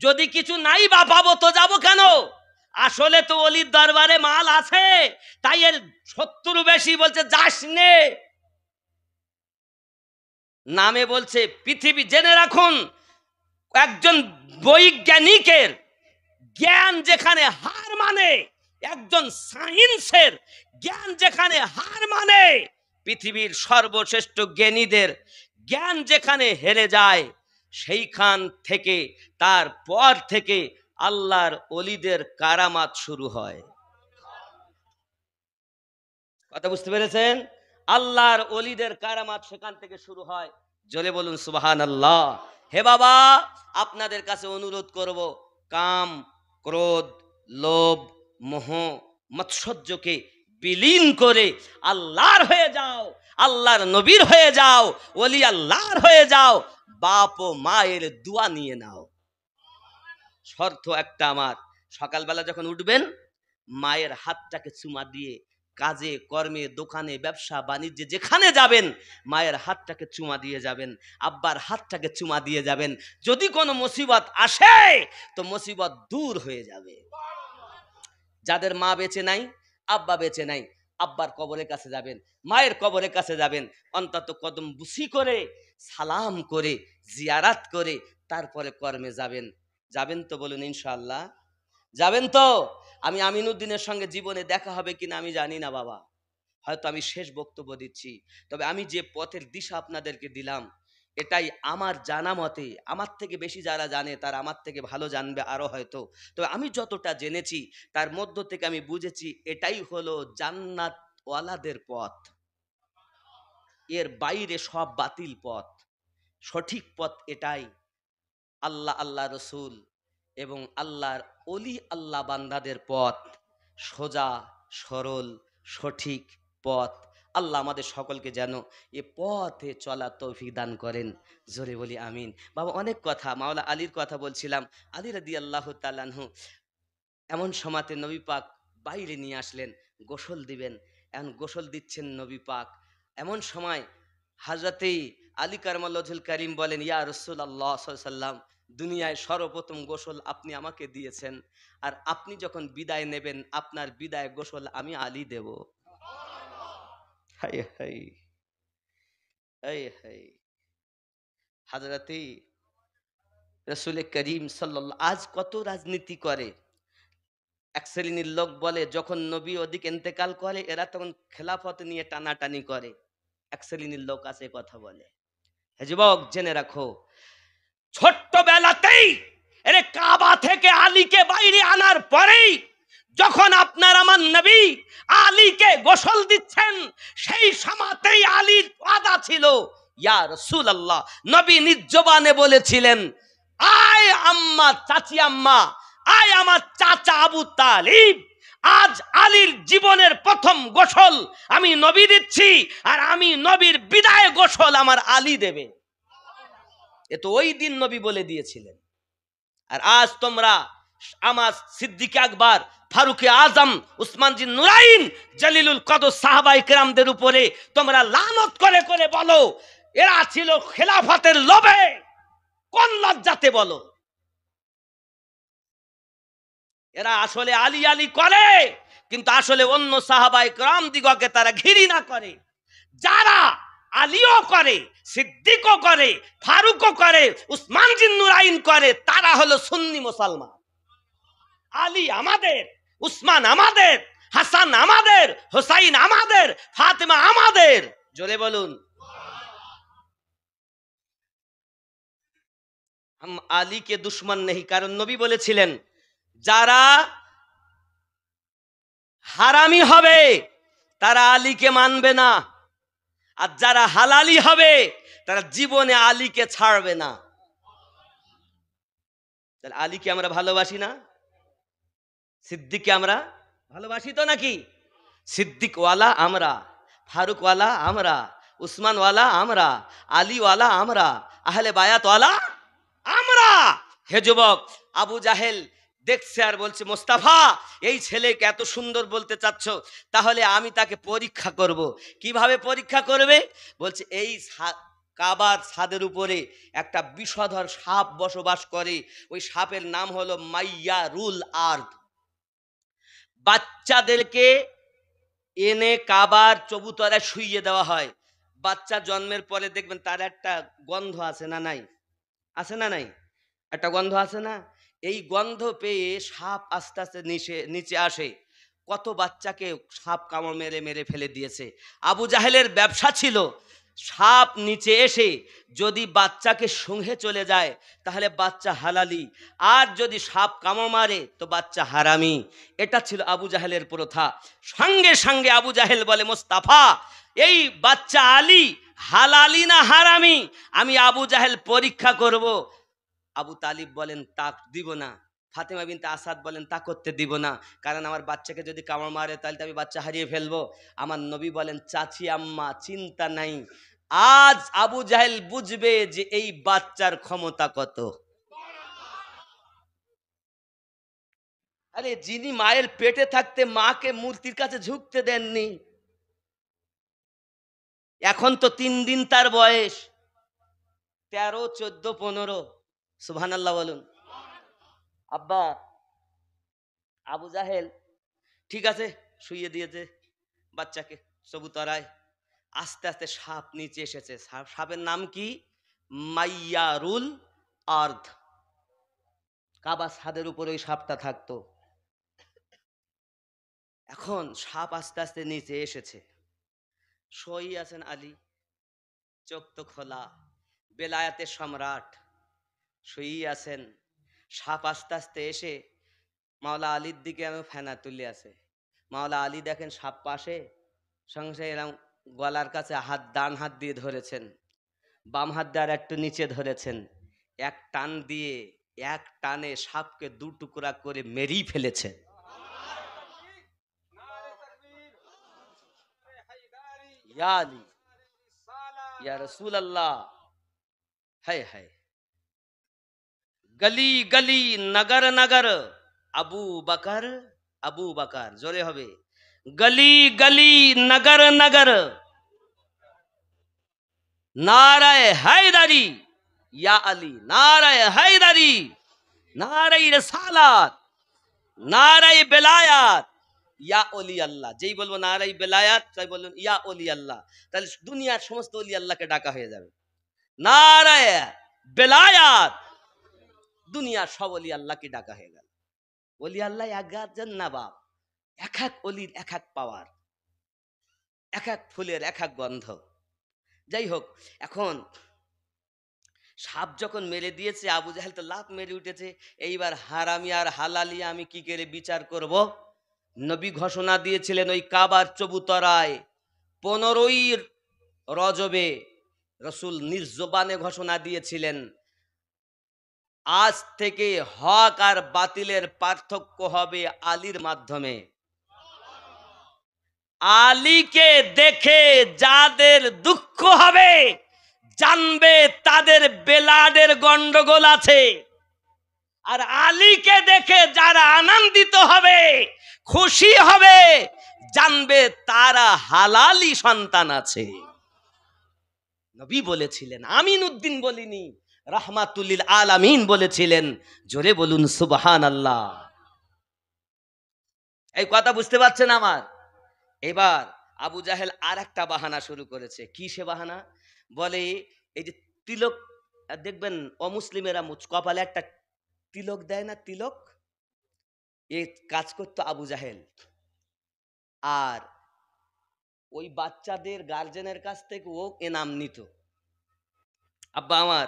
যদি কিছু নাই বা পাবো তো যাব কেন? আসলে তো অলির দরবারে মাল আছে, তাই এর 70 বেশি বলছে যাস নে। নামে বলছে পৃথিবী, জেনে রাখুন, একজন বৈজ্ঞানিকের জ্ঞান যেখানে হার মানে, একজন সায়েন্সের জ্ঞান যেখানে হার মানে, পৃথিবীর সর্বশ্রেষ্ঠ জ্ঞানীদের জ্ঞান যেখানে হেরে যায়, সেইখান থেকে, তারপর থেকে আল্লাহর অলিদের কারামাত শুরু হয়। কথা বুঝতে পেরেছেন? আল্লাহর অলিদের কারামাত সেখান থেকে শুরু হয়। জোরে বলুন সুবহানাল্লাহ। হে বাবা, আপনাদের কাছে অনুরোধ করব, কাম, ক্রোধ, লোভ, মোহ, মৎসর্যকে বিলীন করে আল্লাহর হয়ে যাও, আল্লাহর নবীর হয়ে যাও, ওলি আল্লাহর হয়ে যাও, বাপ ও মায়ের দোয়া নিয়ে নাও। শর্ত একটা আমার, সকালবেলা যখন উঠবেন, মায়ের হাতটাকে চুমা দিয়ে কাজে কর্মে, দোকানে, ব্যবসা বাণিজ্যে যেখানে যাবেন, মায়ের হাতটাকে চুমা দিয়ে যাবেন, আব্বার হাতটাকে চুমা দিয়ে যাবেন। যদি কোনো মুসিবত আসে তো মুসিবত দূর হয়ে যাবে। যাদের মা বেঁচে নাই, আব্বা বেঁচে নাই, আব্বার কবরের কাছে যাবেন, মায়ের কবরের কাছে যাবেন, অন্তত কদম বুসি করে, সালাম করে, জিয়ারাত করে, তারপরে কর্মে যাবেন। যাবেন তো? বলুন ইনশাআল্লাহ। যাবেন তো? আমি আমিনুদ্দিনের সঙ্গে জীবনে দেখা হবে কিনা আমি জানি না বাবা, হয়তো আমি শেষ বক্তব্য দিচ্ছি, তবে আমি যে পথের দিশা আপনাদেরকে দিলাম, এটাই আমার জানা মতে, আমার থেকে বেশি যারা জানে তারা আমার থেকে ভালো জানবে আরো হয়তো, তবে আমি যতটা জেনেছি তার মধ্য থেকে আমি বুঝেছি এটাই হলো জান্নাত ওয়ালাদের পথ। এর বাইরে সব বাতিল পথ, সঠিক পথ এটাই। আল্লাহ, আল্লাহ রসুল এবং আল্লাহর অলি আল্লাহ বান্দাদের পথ, সোজা সরল সঠিক পথ। আল্লাহ আমাদের সকলকে যেন এ পথে চলা তৌফিক দান করেন। জোরে বলি আমিন। বাবা, অনেক কথা, মাওলা আলীর কথা বলছিলাম। আলী রাদিয়াল্লাহু তাআলা আনহু এমন সময়তে নবী পাক বাইরে নিয়ে আসলেন, গোসল দিবেন। এখন গোসল দিচ্ছেন নবী পাক, এমন সময় হাজরতে আলী কারমাল্লাহুল কারীম বলেন, ইয়া রাসূলুল্লাহ সাল্লাল্লাহু আলাইহি ওয়াসাল্লাম, দুনিয়ায় সর্বপ্রথম গোসল আপনি আমাকে দিয়েছেন, আর আপনি যখন বিদায় নেবেন, আপনার বিদায় গোসল আমি আলী দেব। হাই হাই হাই হাই। হাজরতে রাসূল করিম সাল্লাল্লাহু, আজ কত রাজনীতি করে। এক শ্রেণীর লোক বলে যখন নবী ওদিকে ইন্তেকাল করে, এরা তখন খেলাফত নিয়ে টানাটানি করে। এক শ্রেণীর লোক আছে কথা বলে। হে যুবক, জেনে রাখো, ছোট্টবেলাতেই এরে কাবা থেকে আলীকে বাইরে আনার পরেই যখন আপনার আমার নবী আলীকে গোসল দিচ্ছেন, সেই সময়তেই আলীর ওয়াদা ছিল, ইয়া রাসূলুল্লাহ, নবী নিজ জবানে বলেছিলেন, আয় আম্মা, চাচি আম্মা, আয় আমার চাচা আবু তালিব, আজ আলীর জীবনের প্রথম গোসল আমি নবী দিচ্ছি, আর আমি নবীর বিদায় গোসল আমার আলী দেবে। এ তো ওই দিন নবী বলে দিয়েছিলেন। আর আজ তোমরা আমার সিদ্দিক আকবর, ফারুক আজম, উসমান জিন নুরাইন, জলিলুল কদর সাহাবায়ে কেরামদের উপরে তোমরা লানত করে করে বলো এরা ছিল খেলাফতের লোভে। কোন লজ্জাতে বলো? এরা আসলে আলী আলী করে, কিন্তু আসলে অন্য সাহাবায়ে কেরাম দিগকে তারা ঘৃণা করে। যারা আলীও করে, সিদ্দিকও করে, ফারুকও করে, উসমান জিন নুরাইন করে, তারা হলো সুন্নি মুসলমান। আলী আমাদের, উসমান আমাদের, হাসান আমাদের, হোসাইন আমাদের, ফাতেমা আমাদের। জোরে বলুন। हम আলী কে দুশ্মন নেই, কারণ নবী বলেছিলেন যারা হারামি হবে তারা আলীকে মানবে না, আর যারা হালালি হবে তারা জীবনে আলীকে ছাড়বে না। তাহলে আলীকে আমরা ভালোবাসি না? সিদ্দিককে আমরা ভালোবাসি তো নাকি? সিদ্দিকওয়ালা আমরা, ফারুকওয়ালা আমরা, উসমানওয়ালা আমরা, আলীওয়ালা আমরা, আহলে বায়াতওয়ালা আমরা। হে যুবক, আবু জাহেল দেখছে আর বলছে মোস্তাফা এই ছেলেকে এত সুন্দর বলতে চাচ্ছ, তাহলে আমি তাকে পরীক্ষা করব। কিভাবে পরীক্ষা করবে? বলছে এই কাবার ছাদের উপরে একটা বিষধর সাপ বসবাস করে, ওই সাপের নাম হলো মাইয়া রুল আর্দ। বাচ্চাদেরকে এনে কাবার চবুতরায় শুইয়ে দেওয়া হয়। বাচ্চা জন্মের পরে দেখবেন তার একটা গন্ধ আছে না নাই? আছে না নাই? একটা গন্ধ আছে না? এই গন্ধ পেয়ে সাপ আস্তে আস্তে নিচে আসে। কত বাচ্চাকে সাপ কামড় মেরে মেরে ফেলে দিয়েছে। আবু জাহেলের ব্যবসা ছিল সাপ নিচে এসে যদি বাচ্চাকে সঙ্গে চলে যায় তাহলে বাচ্চা হালালি, আর যদি সাপ কামড় মারে তো বাচ্চা হারামি। এটা ছিল আবু জাহেলের প্রথা। সঙ্গে সঙ্গে আবু জাহেল বলে মোস্তাফা এই বাচ্চা আলী হালালি না হারামি আমি আবু জাহেল পরীক্ষা করব। আবু তালিব বলেন তা দিব না। ফাতেমা বিনতে আসাদ বলেন তা করতে দিব না, কারণ আমার বাচ্চাকে যদি কামড় মারে তাহলে তো আমি বাচ্চা হারিয়ে ফেলবো। আমার নবী বলেন চাচি আম্মা চিন্তা নাই, আজ আবু জাহেল বুঝবে যে এই বাচ্চার ক্ষমতা কত। আরে যিনি মায়ের পেটে থাকতে মাকে মূর্তির কাছে ঝুঁকতে দেননি, এখন তো 3 দিন তার বয়স, 13, 14, 15। সুবহানাল্লাহ বলুন। আব্বা আবু জাহেল ঠিক আছে শুইয়ে দিয়েছে বাচ্চাকে চবুতরায়। আস্তে আস্তে সাপ নিচে এসেছে। সাপের নাম কি? মাইয়ারুল আর্দ। কাবা ছাদের উপরে ওই সাপটা থাকতো। এখন সাপ আস্তে আস্তে নিচে এসেছে। সই আছেন আলী, চোখ তো খোলা, বেলায়াতের সম্রাট সই আছেন। সাপ আস্তে আস্তে এসে মাওলা আলীর দিকে আমি ফেনা তুলে আছে। মাওলা আলী দেখেন সাপ পাশে, সঙ্গে এরকম গলার কাছে হাত, ডান হাত দিয়ে ধরেছেন, বাম হাত দিয়ে আর একটু নিচে ধরেছেন। এক টান দিয়ে এক টানে সাপকে 2 টুকরা করে মেরেই ফেলেছেন। ইয়া আলী, ইয়া রাসূলুল্লাহ। হায় হায়, গলি গলি নগর নগর আবু বকর, আবু বকর। জোরে হবে, গলি গলি নগর নগর নারায়ে হায়দারি ইয়া আলী, নারায়ে হায়দারি, নারায়ে রিসালাত, নারায়ে বেলায়াত ইয়া ওলি আল্লাহ। যেই বলবো নারায়ে বেলায়াত তাই বলবেন ইয়া ওলি আল্লাহ, তাহলে দুনিয়ার সমস্ত ওলি আল্লাহকে ডাকা হয়ে যাবে। নারায়ে বেলায়াত, দুনিয়ার সব ওলি আল্লাহকে ডাকা হয়ে গেল। ওলি আল্লাহ একজন না বাপ, এক এক অলির এক এক পাওয়ার, এক এক ফুলের এক এক গন্ধ। যাই হোক, এখন সাপ যখন মেরে দিয়েছে আবু জাহেল তো লাফ মেরে উঠেছে। এইবার হারামি আর হালালি আমি কি করে বিচার করব? নবী ঘোষণা দিয়েছিলেন ওই কাবার চবুতরায় 15ই রজবে রসুল নির্জবানে ঘোষণা দিয়েছিলেন আজ থেকে হক আর বাতিলের পার্থক্য হবে আলীর মাধ্যমে। আলীকে দেখে যাদের দুঃখ হবে জানবে তাদের বেলাদের গন্ডগোল আছে, আর আলীকে দেখে যারা আনন্দিত হবে খুশি হবে জানবে তারা হালালি সন্তান আছে। নবী বলেছিলেন, আমিন উদ্দিন বলিনি, রাহমাতুল্লিল আলামিন বলেছিলেন। জোরে বলুন সুবহানাল্লাহ। এই কথা বুঝতে পারছেন আমার? এবার আবু জাহেল আর একটা বাহানা শুরু করেছে। কি সে বাহানা? বলে এই যে তিলক দেখবেন অমুসলিমেরা কপালে একটা তিলক দেয় না, তিলক, এই কাজ করতো আবু জাহেল। আর ওই বাচ্চাদের গার্জেনের কাছ থেকে ও এনাম নিত। আব্বা আমার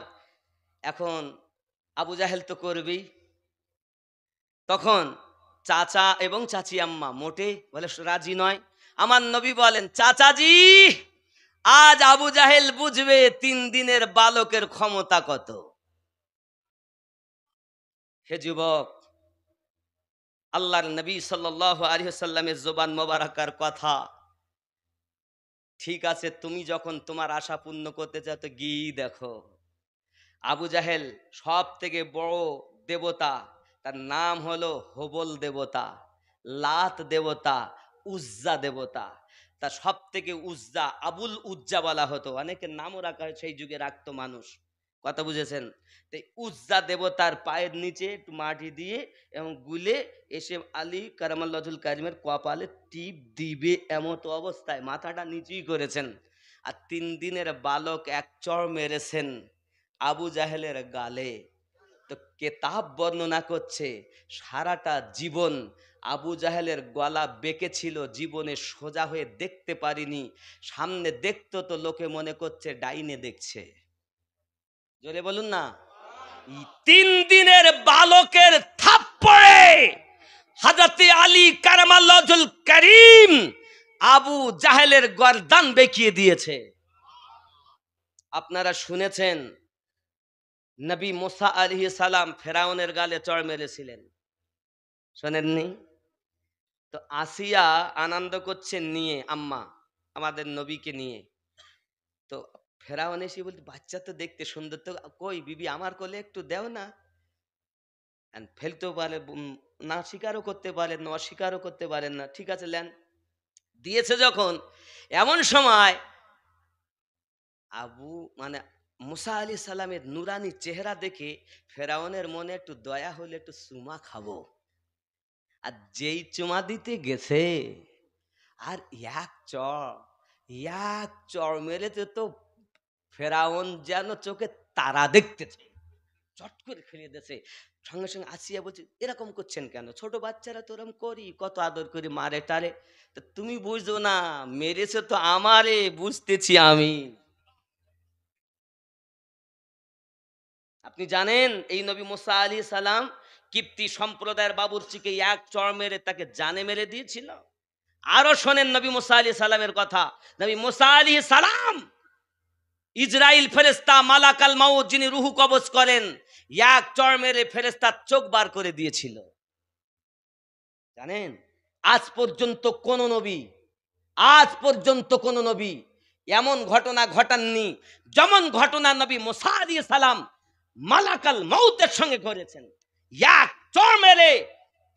এখন আবু জাহেল তো করবেই। তখন চাচা এবং চাচি আম্মা মোটে বলে রাজি নয়। আমার নবী বলেন, চাচাজি আজ আবু জাহেল বুঝবে 3 দিনের বালকের ক্ষমতা কত। হে যুবক, আল্লাহর নবী সাল্লাল্লাহু আলাইহি ওয়াসাল্লামের জবান মোবারকার কথা, ঠিক আছে তুমি যখন তোমার আশা পূর্ণ করতে চাও তো গিয়ে দেখো। আবু জাহেল সব থেকে বড় দেবতা, তার নাম হলো হবল দেবতা, লাত দেবতা, উজ্জা দেবতা। তার সব থেকে উজ্জা, আবুল উজ্জা বলা হতো, অনেকের নামও রাখা হয়, সেই যুগে রাখতো মানুষ। কথা বুঝেছেন? তো উজ্জা দেবতার পায়ের নিচে একটু মাটি দিয়ে এবং গুলে এসে আলী কারামাল্লাহুল কারিমের কপালে টিপ দিবে এমতো অবস্থায় মাথাটা নিচুই করেছেন। আর 3 দিনের বালক এক চড় মেরেছেন আবু জাহেলের গালে। তো কেতাব বর্ণনা করছে সারাটা জীবন আবু জাহেলের গলা বেঁকে ছিল, জীবনে সোজা হয়ে দেখতে পারিনি। সামনে দেখতো তো লোকে মনে করছে ডাইনে দেখছে। জোরে বলুন না। 3 দিনের বালকের থাপ্পড়ে হযরত আলী কারামাল্লাহুল কারীম আবু জাহেলের গর্দান বেঁকিয়ে দিয়েছে। আপনারা শুনেছেন নবী মুসা আলাইহিস সালাম ফেরাউনের গালে চড় মেরেছিলেন, শোনেননি? তো আসিয়া আনন্দ করছেন নিয়ে, আম্মা আমাদের নবীকে নিয়ে। তো ফেরাউন এসে বলতে, বাচ্চা তো দেখতে সুন্দর, তো কই বিবি আমার কোলে একটু দেও না। ফেলতেও পারে না, স্বীকারও করতে পারেন না, অস্বীকারও করতে পারেন না। ঠিক আছে লেন, দিয়েছে যখন। এমন সময় আবু মানে মুসা আলী সালামের নুরানি চেহারা দেখে ফেরাউনের মনে একটু দয়া হলে একটু চুমা খাবো। আর যেই চুমা দিতে গেছে, আর এক চড় মেরেছে তো ফেরাউন যেন চোখে তারা দেখতেছে, চট করে ফেলে দিয়েছে। সঙ্গে সঙ্গে আসিয়া বলছে, এরকম করছেন কেন? ছোট বাচ্চারা তো এরকম করি, কত আদর করি, মারে টারে। তো তুমি বুঝছো না, মেরেছে তো আমারে, বুঝতেছি আমি। আপনি জানেন এই নবী মুসা আলাইহিস সালাম কিপ্তি সম্প্রদায়ের বাবুর্চিকে এক চড় মেরে তাকে জানে মেরে দিয়েছিল। আরো শোনেন নবী মুসা আলাইহিস সালামের কথা। নবী মুসা আলাইহিস সালাম ইসরাইল ফেরেশতা মালাকাল মাউত যিনি রুহু কবজ করেন, এক চড় মেরে ফেরেশতার চোখ বার করে দিয়েছিল। জানেন আজ পর্যন্ত কোন নবী এমন ঘটনা ঘটাননি যেমন ঘটনা নবী মুসা আলাইহিস সালাম মালাকাল মাউতের সঙ্গে করেছেন। এক চড় মেরে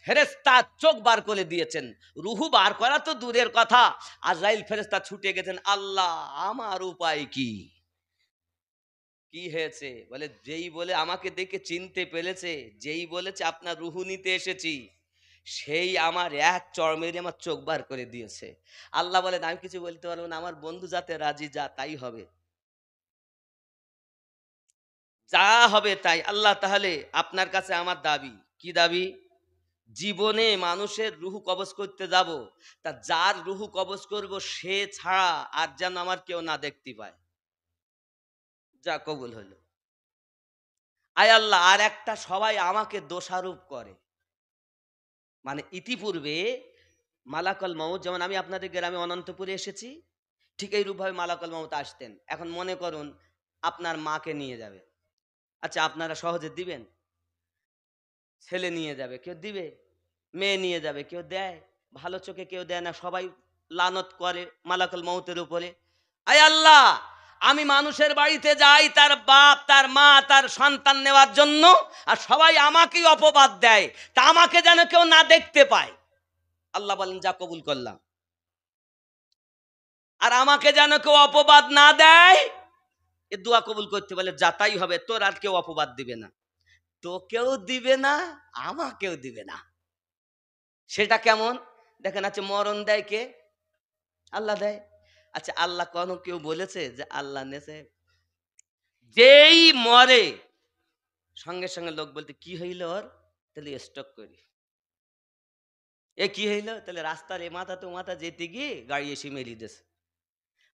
ফেরেশতা চোখ বার করে দিয়েছেন। রুহু বার করা তো দূরের কথা, আজরাইল ফেরেশতা ছুটে গেছেন, আল্লাহ আমার উপায় কি? কি হয়েছে? বলে যেই বলে আমাকে দেখে চিনতে পেরেছে, যেই বলেছে আপনার রুহু নিতে এসেছি, সেই আমার এক চড় মেরে আমার চোখ বার করে দিয়েছে। আল্লাহ বলেন, আমি কিছু বলতে পারবো না, আমার বন্ধু যাতে রাজি, যা তাই হবে, যা হবে তাই। আল্লাহ তাহলে আপনার কাছে আমার দাবি কি? দাবি জীবনে মানুষের রুহু কবজ করতে যাব, তা যার রুহু কবজ করব সে ছাড়া আর যেন আমার কেউ না দেখতে পায়। যা কবুল হলো। আয় আল্লাহ, আর একটা সবাই আমাকে দোষারোপ করে। মানে ইতিপূর্বে মালাকুল মউত, যেমন আমি আপনাদের গ্রামে অনন্তপুরে এসেছি, ঠিক এইরূপভাবে মালাকুল মউত আসতেন। এখন মনে করুন আপনার মাকে নিয়ে যাবে। আচ্ছা আপনারা সহজে দিবেন? ছেলে নিয়ে যাবে, কেউ দিবে? মেয়ে নিয়ে যাবে, কেউ দেয়? ভালো চোখে কেউ দেয় না, সবাই লানত করে মালাকুল মউতের উপরে। আয় আল্লাহ, আমি মানুষের বাড়িতে যাই তার বাপ তার মা তার সন্তান নেওয়ার জন্য, আর সবাই আমাকেই অপবাদ দেয়, তা আমাকে যেন কেউ না দেখতে পায়। আল্লাহ বলেন, যা কবুল করলাম। আর আমাকে যেন কেউ অপবাদ না দেয়, এ দোয়া কবুল করতে বলে, যা তাই হবে, তোর আর কেউ অপবাদ দিবে না, তোকেও দিবে না, আমাকেও দিবে না। সেটা কেমন দেখেন। আচ্ছা মরণ দেয় কে? আল্লাহ দেয়। আচ্ছা আল্লাহ কোনো কেউ বলেছে যে আল্লাহ নেছে? যেই মরে সঙ্গে সঙ্গে লোক বলতে, কি হইল ওর? তাহলে স্টক করি। এ কি হইল? তাহলে রাস্তার এ মাথা তো মাথা যেতে গিয়ে গাড়ি এসে মেলি দিয়েছে।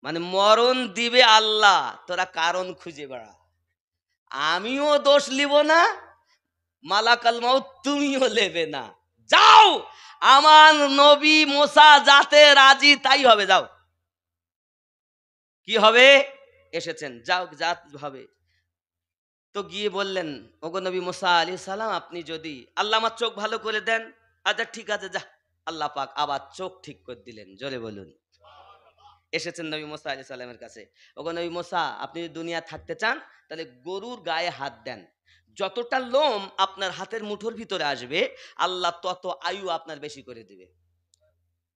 মানে মরণ দিবে আল্লাহ, তোরা কারণ খুঁজে বেড়া। আমিও দোষ লিব না, মালাকাল মাউত তুমিও নেবে না। যাও, আমার নবী মুসা যাতে রাজি তাই হবে, যাও। কি হবে? এসেছেন, যাও, যা হবে। তো গিয়ে বললেন, ওগো নবী মুসা আলাইহিস সালাম, আপনি যদি আল্লাহ আমার চোখ ভালো করে দেন, আচ্ছা ঠিক আছে, যা। আল্লাহ পাক আবার চোখ ঠিক করে দিলেন, জোরে বলুন। এসেছেন নবী মুসা আলাইহিস সালামের কাছে, ওগো নবী মুসা, আপনি যদি দুনিয়া থাকতে চান তাহলে গরুর গায়ে হাত দেন, যতটা লোম আপনার হাতের মুঠোর ভিতরে আসবে আল্লাহ তত আয়ু আপনার বেশি করে দিবে।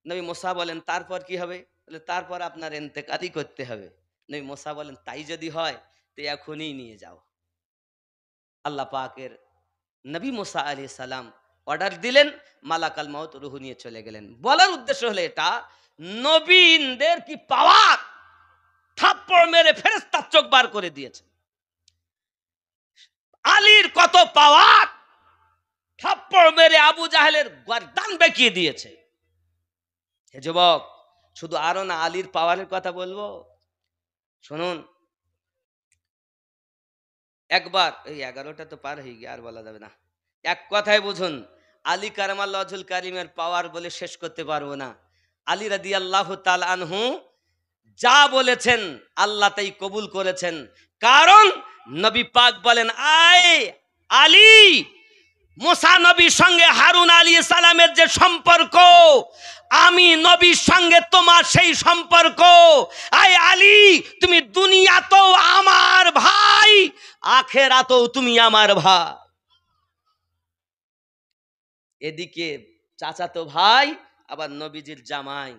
নবী মুসা বলেন, তারপর কি হবে? বলে, তারপর আপনার ইন্তেকালই করতে হবে। নবী মুসা বলেন, তাই যদি হয় তো এখনই নিয়ে যাও। আল্লাহ পাকের নবী মুসা আলাইহিস সালাম অর্ডার দিলেন, মালাকাল মাউত রুহু নিয়ে চলে গেলেন। বলার উদ্দেশ্য হলো এটা, নবীনদের কি পাওয়ার! থাপ্পড় মেরে ফেরেশতার চোখ বার করে দিয়েছে। আলীর কত পাওয়ার! থাপ্পড় মেরে আবু জাহেলের গর্দান বেঁকিয়ে দিয়েছে। হে যুবক, শুধু আরো না, আলীর পাওয়ারের কথা বলবো, শুনুন। একবার, এই 11টা তো পার হয়ে গিয়ে আর বলা যাবে না, এক কথায় বুঝুন, আলী কারামাল্লাহু ওয়াজহুল কারীমের পাওয়ার বলে শেষ করতে পারবো না। আলী রাদিয়াল্লাহু তাআলা আনহু যা বলেছেন আল্লাহ তাই কবুল করেছেন। কারণ নবী পাক বলেন, আয় আলী, মুসা নবীর সঙ্গে হারুন আলাইহিস সালামের যে সম্পর্ক, আমি নবীর সঙ্গে তোমার সেই সম্পর্ক। আয় আলী, তুমি দুনিয়াতেও আমার ভাই, আখেরাতেও তুমি আমার ভাই। এদিকে চাচাতো ভাই, আবার নবীজির জামাই।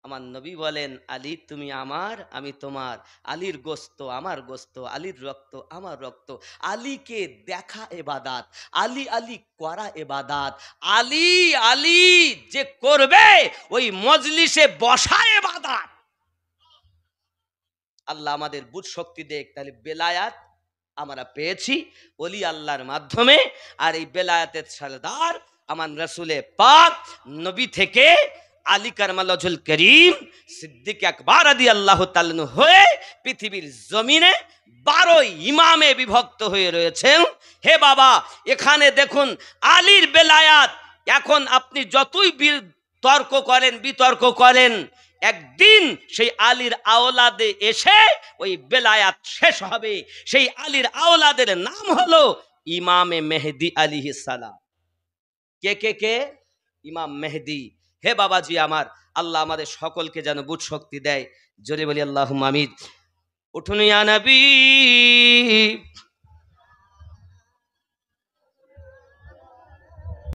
আমার নবী বলেন, আলী তুমি আমার, আমি তোমার। আলীর গোস্ত আমার গোস্ত, আলীর রক্ত আমার রক্ত। আলীকে দেখা এবাদাত, আলী আলী করা এবাদাত। আলী আলী যে করবে, ওই মজলিসে বসা এবাদাত। আল্লাহ আমাদের বুঝ শক্তি দেখ। তাহলে বেলায়াত আমরা পেয়েছি ওলি আল্লাহর মাধ্যমে, আর এই বেলায়াতের সরদার আমার রাসূলে পাক নবী থেকে আলী কারামাল্লাহু ওয়াজহুল কারীম সিদ্দিক আকবর রাদিয়াল্লাহু তাআলা আনহু হয়ে পৃথিবীর জমিনে 12 ইমামে বিভক্ত হয়ে রয়েছেন। হে বাবা, এখানে দেখুন আলীর বেলায়াত, এখন আপনি যতই তর্ক করেন, বিতর্ক করেন, একদিন সেই আলীর আওলাদে এসে ওই বেলায়াত শেষ হবে। সেই আলীর আওলাদের নাম হলো ইমামে মেহেদী আলাইহিস সালাম। কে কে কে? ইমাম মেহেদী। হে বাবাজি আমার, আল্লাহ আমাদের সকলকে যেন বুঝ শক্তি দেয়। জোরে বলি আল্লাহুম্মা আমিন। উঠুন ইয়া নবী,